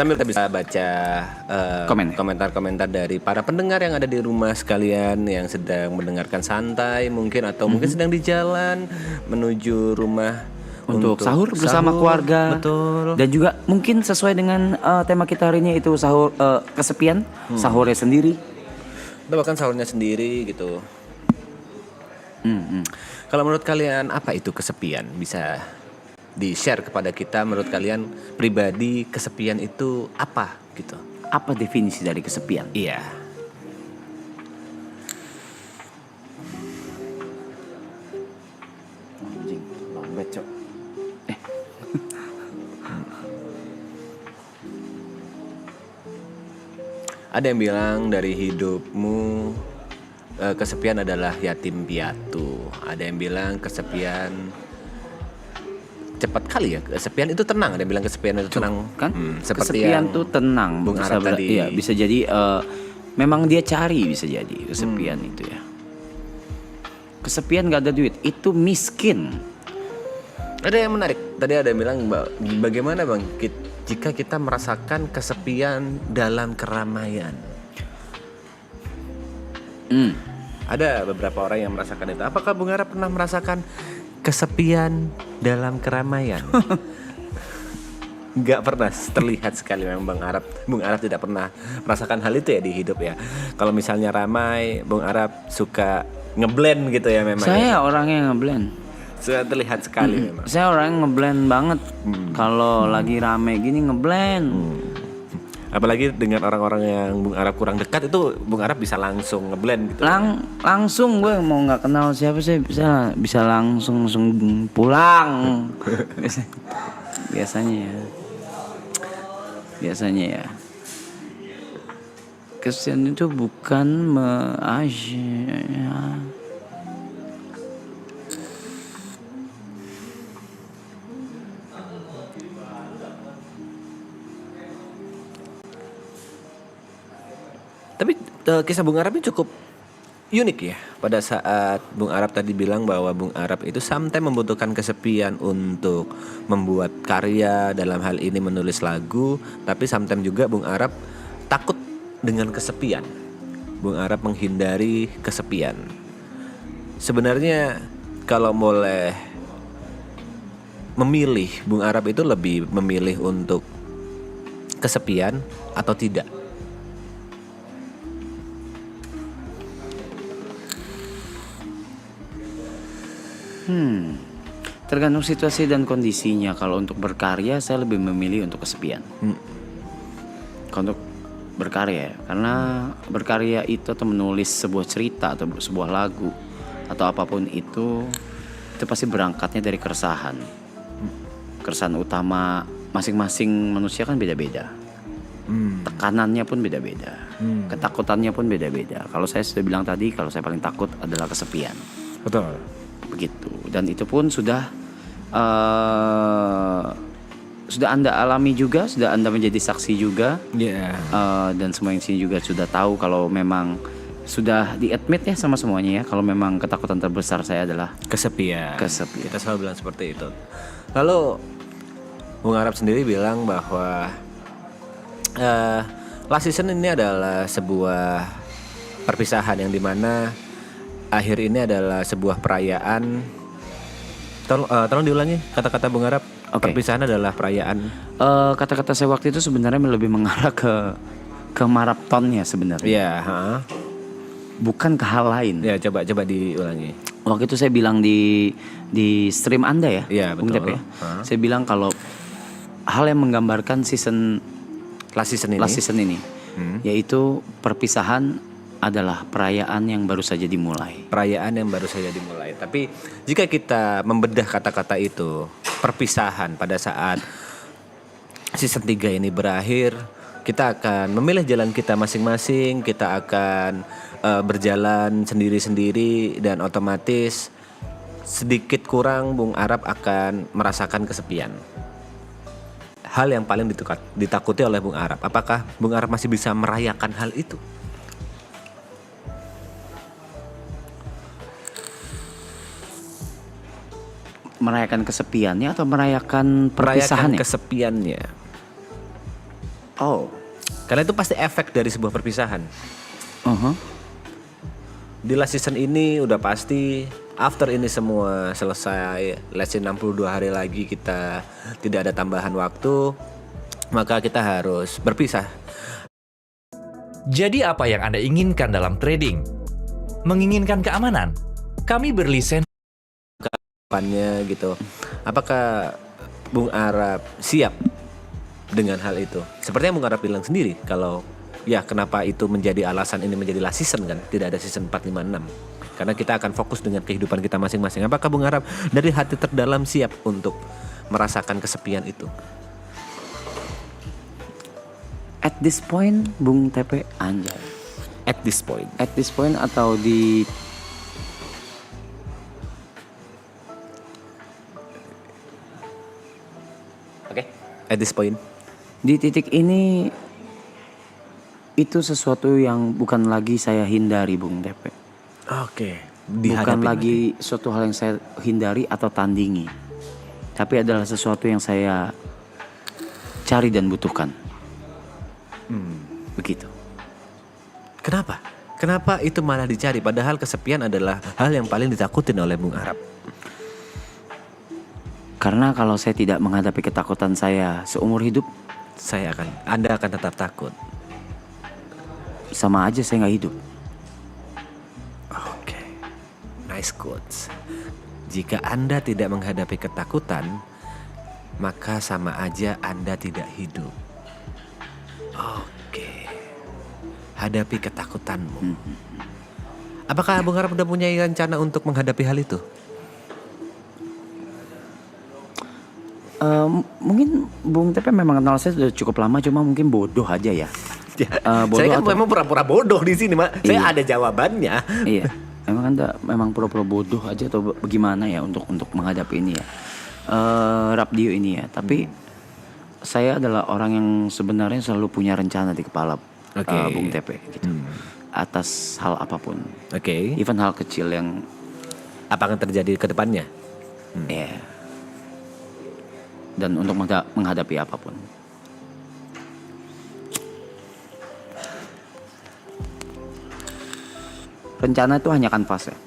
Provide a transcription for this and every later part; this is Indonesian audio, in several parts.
Sambil kita bisa baca komentar-komentar dari para pendengar yang ada di rumah sekalian yang sedang mendengarkan santai mungkin atau mungkin sedang di jalan menuju rumah untuk sahur bersama keluarga. Betul. Dan juga mungkin sesuai dengan tema kita hari ini itu sahur kesepian, sahurnya sendiri. Atau bahkan sahurnya sendiri gitu. Kalau menurut kalian apa itu kesepian? Bisa di-share kepada kita, menurut kalian pribadi kesepian itu apa gitu? Apa definisi dari kesepian? Iya. Anjing, lambat cok. Ada yang bilang dari hidupmu kesepian adalah yatim piatu. Ada yang bilang kesepian cepat kali ya, kesepian itu tenang. Ada yang bilang kesepian itu tenang Kan? seperti Kesepian yang tuh tenang. Bung Arab tadi. Iya, bisa jadi memang dia cari, bisa jadi kesepian itu ya. Kesepian gak ada duit, itu miskin. Ada yang menarik. Tadi ada yang bilang bagaimana bang jika kita merasakan kesepian dalam keramaian. Ada beberapa orang yang merasakan itu. Apakah Bung Arab pernah merasakan kesepian dalam keramaian? Nggak pernah, terlihat sekali memang Bung Arab tidak pernah merasakan hal itu ya di hidup ya. Kalau misalnya ramai, Bung Arab suka ngeblend gitu ya memang. Saya orangnya ngeblend. Sudah terlihat sekali memang. Saya orangnya ngeblend banget. Kalau lagi rame gini ngeblend. Apalagi dengan orang-orang yang Bung Arab kurang dekat itu Bung Arab bisa langsung ngeblend gitu. Langsung gue mau nggak kenal siapa sih bisa langsung pulang. Biasanya ya. Kesian itu bukan Tapi kisah Bung Arab ini cukup unik ya. Pada saat Bung Arab tadi bilang bahwa Bung Arab itu sometimes membutuhkan kesepian untuk membuat karya, dalam hal ini menulis lagu. Tapi sometimes juga Bung Arab takut dengan kesepian. Bung Arab menghindari kesepian. Sebenarnya kalau boleh memilih, Bung Arab itu lebih memilih untuk kesepian atau tidak? Tergantung situasi dan kondisinya. Kalau untuk berkarya saya lebih memilih untuk kesepian. Kalau untuk berkarya, karena berkarya itu atau menulis sebuah cerita atau sebuah lagu atau apapun itu pasti berangkatnya dari keresahan. Keresahan utama masing-masing manusia kan beda-beda. Tekanannya pun beda-beda. Ketakutannya pun beda-beda. Kalau saya sudah bilang tadi, kalau saya paling takut adalah kesepian. Betul. Begitu. Dan itu pun sudah Anda alami juga, sudah Anda menjadi saksi juga. Dan semua yang sini juga sudah tahu kalau memang sudah di-admit ya sama semuanya ya, kalau memang ketakutan terbesar saya adalah kesepian. Kita selalu bilang seperti itu. Lalu Bung Arab sendiri bilang bahwa last season ini adalah sebuah perpisahan yang dimana akhir ini adalah sebuah perayaan. Tolong diulangi kata-kata Bung Arab. Perpisahan adalah perayaan. Kata-kata saya waktu itu sebenarnya lebih mengarah ke maratonnya sebenarnya. Iya. Bukan ke hal lain. Ya coba diulangi. Waktu itu saya bilang di stream Anda ya. Iya betul. Ya. Saya bilang kalau hal yang menggambarkan last season ini, yaitu perpisahan adalah perayaan yang baru saja dimulai. Tapi jika kita membedah kata-kata itu, perpisahan pada saat season 3 ini berakhir, kita akan memilih jalan kita masing-masing, kita akan berjalan sendiri-sendiri dan otomatis sedikit kurang Bung Arab akan merasakan kesepian. Hal yang paling ditakuti oleh Bung Arab, apakah Bung Arab masih bisa merayakan hal itu? Merayakan kesepiannya atau merayakan perpisahannya? Merayakan kesepiannya. Oh. Karena itu pasti efek dari sebuah perpisahan. Uh-huh. Di last season ini udah pasti after ini semua selesai, let's say 62 hari lagi kita tidak ada tambahan waktu, maka kita harus berpisah. Jadi apa yang Anda inginkan dalam trading? Menginginkan keamanan? Kami berlisensi Depannya gitu. Apakah Bung Arab siap dengan hal itu? Seperti yang Bung Arab bilang sendiri, kalau ya kenapa itu menjadi alasan ini menjadi last season kan, tidak ada season 4, 5, 6. Karena kita akan fokus dengan kehidupan kita masing-masing. Apakah Bung Arab dari hati terdalam siap untuk merasakan kesepian itu? At this point, Bung TP anjay. At this point. At this point atau di Oke. At this point. Di titik ini itu sesuatu yang bukan lagi saya hindari, Bung TP. Oke. Bukan lagi suatu hal yang saya hindari atau tandingi, tapi adalah sesuatu yang saya cari dan butuhkan. Begitu. Kenapa? Kenapa itu malah dicari? Padahal kesepian adalah hal yang paling ditakutin oleh Bung Arab. Karena kalau saya tidak menghadapi ketakutan saya seumur hidup, Anda akan tetap takut. sama aja saya nggak hidup. Oke. Nice quotes. Jika Anda tidak menghadapi ketakutan, maka sama aja Anda tidak hidup. Oke. Hadapi ketakutanmu. Apakah Bung Arab udah punya rencana untuk menghadapi hal itu? Mungkin Bung TP memang kenal saya sudah cukup lama, cuma mungkin bodoh aja ya. Bodoh Saya kan memang pura-pura bodoh di sini, Mak. Saya Iya. ada jawabannya. Iya, memang pura-pura bodoh aja atau bagaimana ya untuk menghadapi ini ya, Rapdio ini ya. Tapi saya adalah orang yang sebenarnya selalu punya rencana di kepala, Bung TP gitu. Atas hal apapun. Oke. Even hal kecil yang Apa akan terjadi ke depannya? ya. Dan untuk menghadapi apapun. Rencana itu hanya kanvas ya.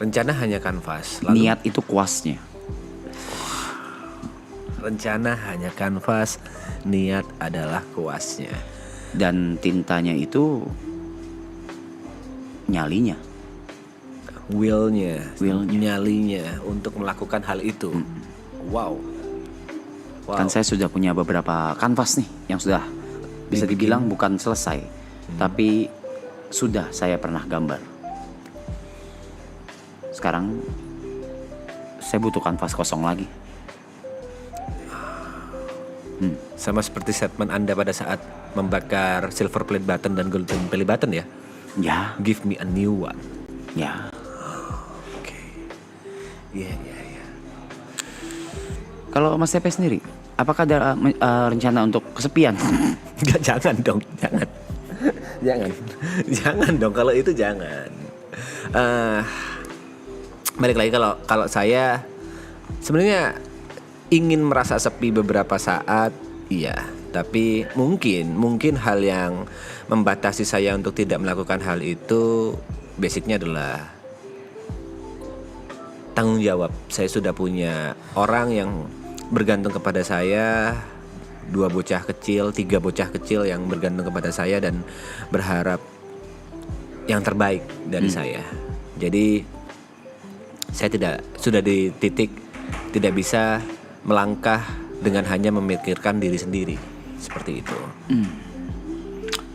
Rencana hanya kanvas. Lalu Niat itu kuasnya. rencana hanya kanvas, niat adalah kuasnya. Dan tintanya itu nyalinya. Willnya, Willnya. nyalinya untuk melakukan hal itu. Wow. Kan saya sudah punya beberapa kanvas nih yang sudah bisa dibilang bukan selesai, tapi sudah saya pernah gambar. Sekarang saya butuh kanvas kosong lagi. Sama seperti statement Anda pada saat membakar silver plate button dan golden belly button ya. Ya, Give me a new one. ya. Oke. Iya. Kalau Mas Tepe sendiri, apakah ada rencana untuk kesepian? Enggak, jangan dong, jangan. Jangan dong, kalau itu jangan. Balik lagi, kalau saya sebenarnya ingin merasa sepi beberapa saat, iya. Tapi mungkin hal yang membatasi saya untuk tidak melakukan hal itu basicnya adalah tanggung jawab. Saya sudah punya orang yang bergantung kepada saya, 2 bocah kecil, 3 bocah kecil yang bergantung kepada saya dan berharap yang terbaik dari saya. Jadi saya sudah di titik tidak bisa melangkah dengan hanya memikirkan diri sendiri, seperti itu.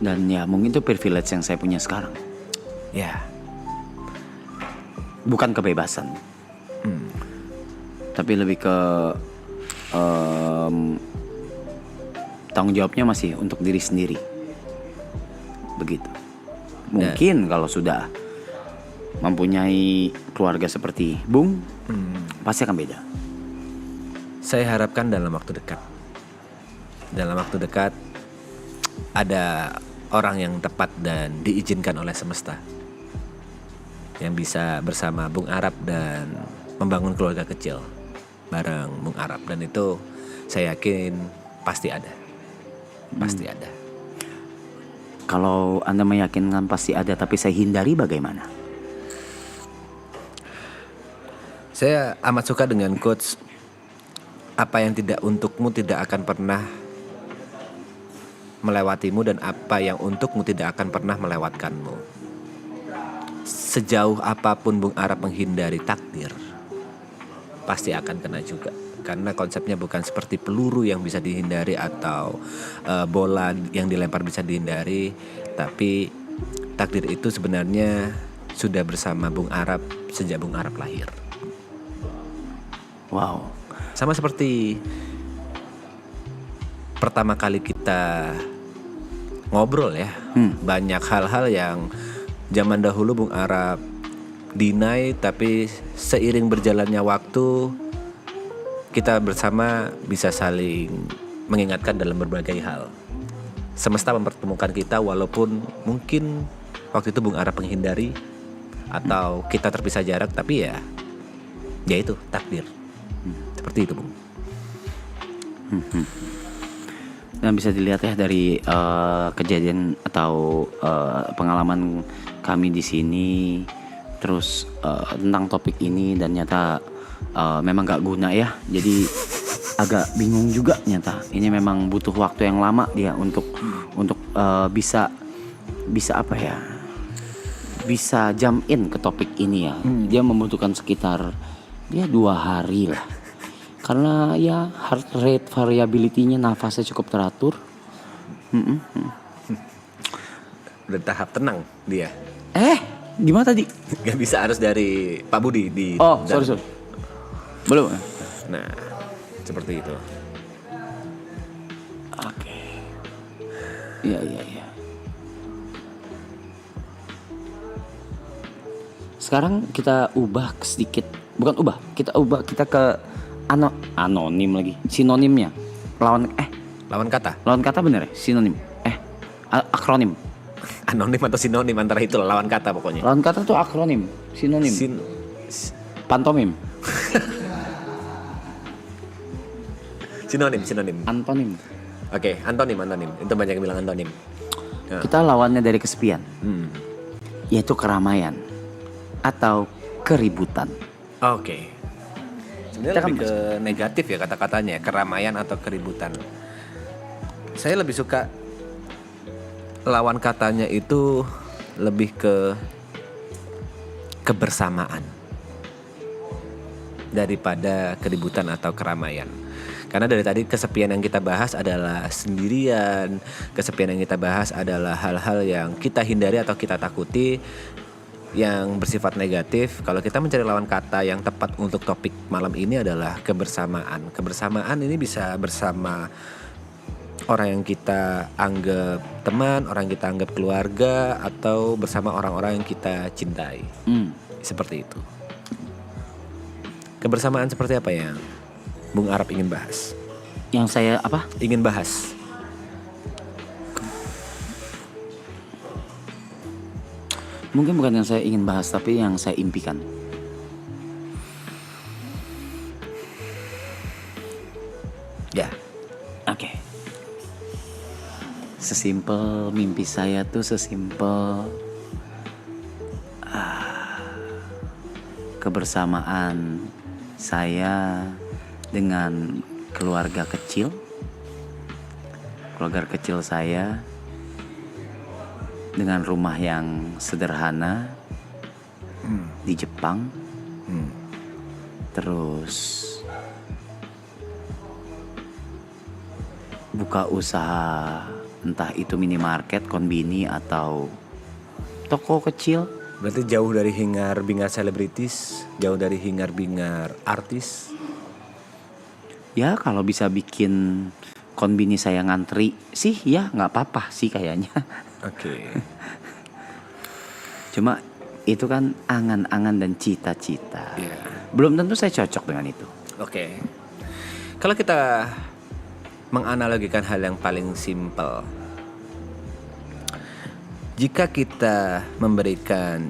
Dan ya mungkin itu privilege yang saya punya sekarang. Ya, Bukan kebebasan, tapi lebih ke tanggung jawabnya masih untuk diri sendiri. Begitu. Mungkin kalau sudah mempunyai keluarga seperti Bung, pasti akan beda. saya harapkan dalam waktu dekat. Dalam waktu dekat ada orang yang tepat dan diizinkan oleh semesta yang bisa bersama Bung Arab dan membangun keluarga kecil bareng Bung Arab, dan itu saya yakin pasti ada. Pasti ada. Kalau Anda meyakinkan pasti ada, tapi saya hindari bagaimana? Saya amat suka dengan quotes, apa yang tidak untukmu tidak akan pernah melewatimu, dan apa yang untukmu tidak akan pernah melewatkanmu. Sejauh apapun Bung Arap menghindari takdir, pasti akan kena juga. Karena konsepnya bukan seperti peluru yang bisa dihindari atau bola yang dilempar bisa dihindari, tapi takdir itu sebenarnya sudah bersama Bung Arap sejak Bung Arap lahir. Wow. Sama seperti pertama kali kita ngobrol ya, banyak hal-hal yang zaman dahulu Bung Arap deny, tapi seiring berjalannya waktu kita bersama bisa saling mengingatkan dalam berbagai hal. Semesta mempertemukan kita walaupun mungkin waktu itu Bung Arap menghindari atau kita terpisah jarak, tapi ya itu takdir. Seperti itu, Bung. Dan bisa dilihat ya dari kejadian atau pengalaman kami di sini, terus tentang topik ini, dan nyata memang gak guna ya. Jadi agak bingung juga nyata. Ini memang butuh waktu yang lama dia untuk bisa apa ya? Bisa jump in ke topik ini ya. Dia membutuhkan sekitar 2 hari lah. Karena ya heart rate variability-nya, nafasnya cukup teratur. Udah tahap tenang dia. Gimana tadi? Gak bisa harus dari Pak Budi di. Oh, sorry. Belum. Nah, seperti itu. Oke. Iya. Sekarang kita ubah sedikit. Bukan ubah, kita ke anonim lagi. Sinonimnya. Lawan kata. Lawan kata bener ya? Sinonim. Akronim. Anonim atau sinonim, antara itu lawan kata pokoknya. Lawan kata tuh akronim, sinonim. Pantomim. Sinonim. Antonim. Oke, antonim. Itu banyak yang bilang antonim. Ya. Kita lawannya dari kesepian. Yaitu keramaian atau keributan. Oke. Sebenarnya lebih ke negatif ya kata-katanya, keramaian atau keributan. Saya lebih suka lawan katanya itu lebih ke kebersamaan daripada keributan atau keramaian. Karena dari tadi kesepian yang kita bahas adalah sendirian, kesepian yang kita bahas adalah hal-hal yang kita hindari atau kita takuti yang bersifat negatif. Kalau kita mencari lawan kata yang tepat untuk topik malam ini adalah kebersamaan. Kebersamaan ini bisa bersama orang yang kita anggap teman, orang yang kita anggap keluarga, atau bersama orang-orang yang kita cintai. Seperti itu. Kebersamaan seperti apa yang Bung Arap ingin bahas? Yang saya apa? Ingin bahas. Mungkin bukan yang saya ingin bahas, tapi yang saya impikan. Ya. Oke. Sesimpel mimpi saya tuh sesimpel kebersamaan saya dengan keluarga kecil saya, dengan rumah yang sederhana di Jepang. Terus buka usaha, entah itu minimarket, konbini, atau toko kecil. Berarti jauh dari hingar-bingar selebritis, jauh dari hingar-bingar artis. Ya kalau bisa bikin konbini saya ngantri sih ya nggak apa-apa sih kayaknya. Oke. Cuma itu kan angan-angan dan cita-cita. Yeah. Belum tentu saya cocok dengan itu. Oke. Kalau kita menganalogikan hal yang paling simpel, jika kita memberikan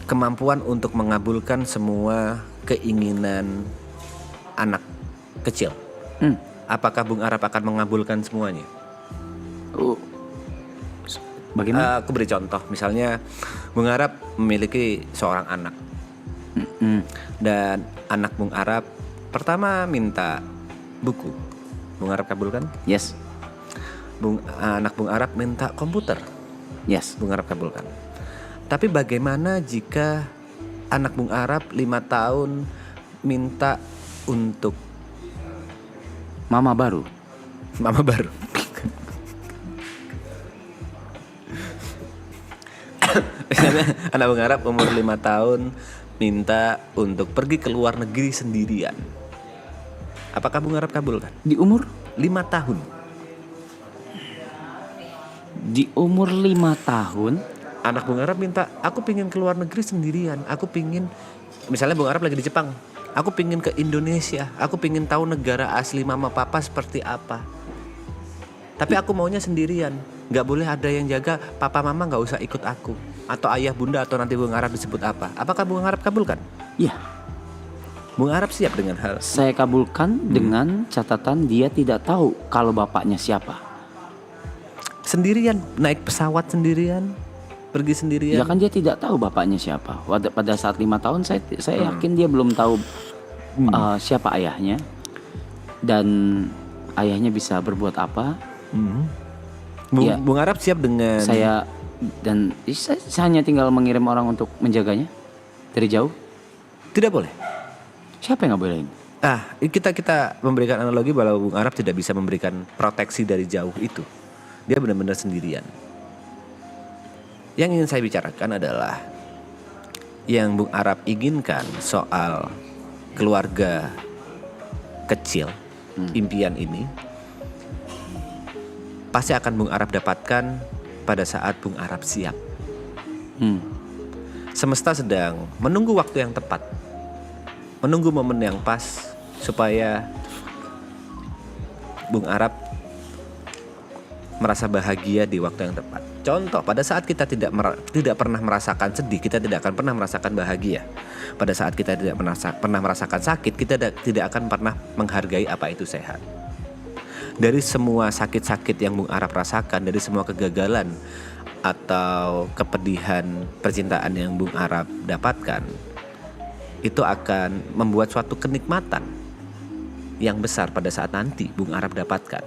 kemampuan untuk mengabulkan semua keinginan anak kecil, Apakah Bung Arab akan mengabulkan semuanya? Oh, bagaimana? Aku beri contoh, misalnya Bung Arab memiliki seorang anak. Dan anak Bung Arab pertama minta buku. Bung Arab kabulkan? Yes. Anak Bung Arab minta komputer. Yes. Bung Arab kabulkan. Tapi bagaimana jika anak Bung Arab 5 tahun minta untuk Mama baru. mama baru? Misalnya anak Bung Arab umur 5 tahun minta untuk pergi ke luar negeri sendirian. Apakah Bung Arab kabulkan? Di umur 5 tahun. Di umur 5 tahun. Anak Bung Arab minta, aku pingin ke luar negeri sendirian. Aku pingin, misalnya Bung Arab lagi di Jepang, aku pingin ke Indonesia. Aku pingin tahu negara asli mama papa seperti apa. Tapi aku maunya sendirian. Gak boleh ada yang jaga, papa mama gak usah ikut aku. Atau ayah bunda atau nanti Bung Arab disebut apa. Apakah Bung Arab kabulkan? Ya, Bung Arab siap dengan hal. saya kabulkan dengan catatan dia tidak tahu kalau bapaknya siapa. Sendirian, naik pesawat sendirian, pergi sendirian. Ya kan dia tidak tahu bapaknya siapa. Pada saat 5 tahun saya yakin dia belum tahu siapa ayahnya dan ayahnya bisa berbuat apa. Ya. Bung Arab siap dengan Saya hanya tinggal mengirim orang untuk menjaganya dari jauh. Tidak boleh. Siapa yang nggak bolehin? Kita memberikan analogi bahwa Bung Arab tidak bisa memberikan proteksi dari jauh itu. Dia benar-benar sendirian. Yang ingin saya bicarakan adalah yang Bung Arab inginkan soal keluarga kecil, impian ini pasti akan Bung Arab dapatkan pada saat Bung Arab siap. Semesta sedang menunggu waktu yang tepat, menunggu momen yang pas supaya Bung Arab merasa bahagia di waktu yang tepat. Contoh, pada saat kita tidak pernah merasakan sedih, kita tidak akan pernah merasakan bahagia. Pada saat kita tidak pernah merasakan sakit, kita tidak akan pernah menghargai apa itu sehat. Dari semua sakit-sakit yang Bung Arab rasakan, dari semua kegagalan atau kepedihan percintaan yang Bung Arab dapatkan, itu akan membuat suatu kenikmatan yang besar pada saat nanti Bung Arab dapatkan.